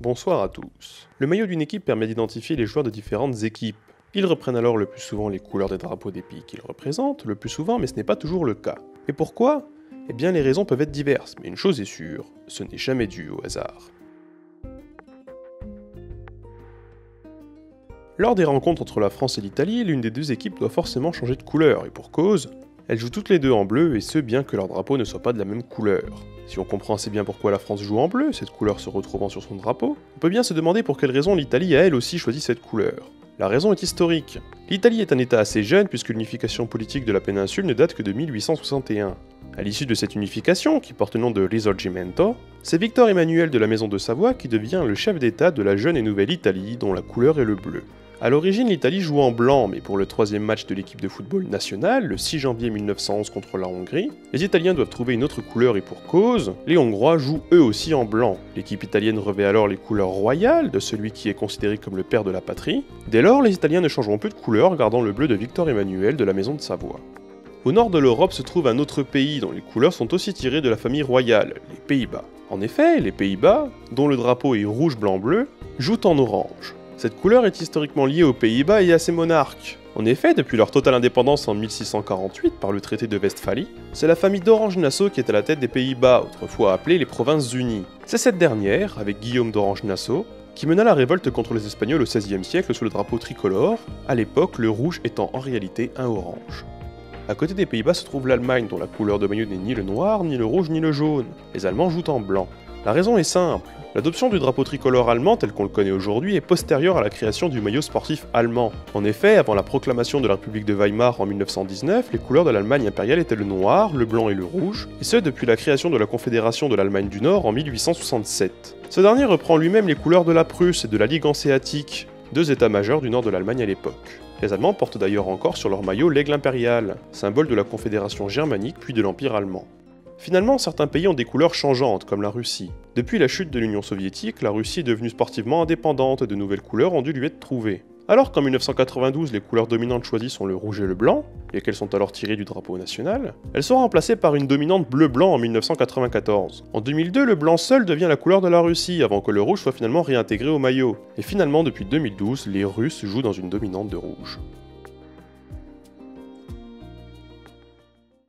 Bonsoir à tous. Le maillot d'une équipe permet d'identifier les joueurs de différentes équipes. Ils reprennent alors le plus souvent les couleurs des drapeaux des pays qu'ils représentent, le plus souvent, mais ce n'est pas toujours le cas. Et pourquoi? Eh bien, les raisons peuvent être diverses, mais une chose est sûre, ce n'est jamais dû au hasard. Lors des rencontres entre la France et l'Italie, l'une des deux équipes doit forcément changer de couleur, et pour cause, elles jouent toutes les deux en bleu, et ce bien que leur drapeau ne soit pas de la même couleur. Si on comprend assez bien pourquoi la France joue en bleu, cette couleur se retrouvant sur son drapeau, on peut bien se demander pour quelle raison l'Italie a elle aussi choisi cette couleur. La raison est historique. L'Italie est un État assez jeune puisque l'unification politique de la péninsule ne date que de 1861. À l'issue de cette unification, qui porte le nom de Risorgimento, c'est Victor Emmanuel de la Maison de Savoie qui devient le chef d'État de la jeune et nouvelle Italie dont la couleur est le bleu. A l'origine, l'Italie joue en blanc, mais pour le troisième match de l'équipe de football nationale, le 6 janvier 1911 contre la Hongrie, les Italiens doivent trouver une autre couleur et pour cause, les Hongrois jouent eux aussi en blanc. L'équipe italienne revêt alors les couleurs royales de celui qui est considéré comme le père de la patrie. Dès lors, les Italiens ne changeront plus de couleur, gardant le bleu de Victor Emmanuel de la Maison de Savoie. Au nord de l'Europe se trouve un autre pays dont les couleurs sont aussi tirées de la famille royale, les Pays-Bas. En effet, les Pays-Bas, dont le drapeau est rouge-blanc-bleu, jouent en orange. Cette couleur est historiquement liée aux Pays-Bas et à ses monarques. En effet, depuis leur totale indépendance en 1648 par le traité de Westphalie, c'est la famille d'Orange-Nassau qui est à la tête des Pays-Bas, autrefois appelées les Provinces-Unies. C'est cette dernière, avec Guillaume d'Orange-Nassau, qui mena la révolte contre les Espagnols au XVIe siècle sous le drapeau tricolore, à l'époque le rouge étant en réalité un orange. À côté des Pays-Bas se trouve l'Allemagne, dont la couleur de maillot n'est ni le noir, ni le rouge, ni le jaune. Les Allemands jouent en blanc. La raison est simple. L'adoption du drapeau tricolore allemand tel qu'on le connaît aujourd'hui est postérieure à la création du maillot sportif allemand. En effet, avant la proclamation de la République de Weimar en 1919, les couleurs de l'Allemagne impériale étaient le noir, le blanc et le rouge, et ce depuis la création de la Confédération de l'Allemagne du Nord en 1867. Ce dernier reprend lui-même les couleurs de la Prusse et de la Ligue hanséatique, deux états majeurs du nord de l'Allemagne à l'époque. Les Allemands portent d'ailleurs encore sur leur maillot l'aigle impérial, symbole de la Confédération germanique puis de l'Empire allemand. Finalement, certains pays ont des couleurs changeantes, comme la Russie. Depuis la chute de l'Union soviétique, la Russie est devenue sportivement indépendante et de nouvelles couleurs ont dû lui être trouvées. Alors qu'en 1992, les couleurs dominantes choisies sont le rouge et le blanc, et qu'elles sont alors tirées du drapeau national, elles sont remplacées par une dominante bleu-blanc en 1994. En 2002, le blanc seul devient la couleur de la Russie, avant que le rouge soit finalement réintégré au maillot. Et finalement, depuis 2012, les Russes jouent dans une dominante de rouge.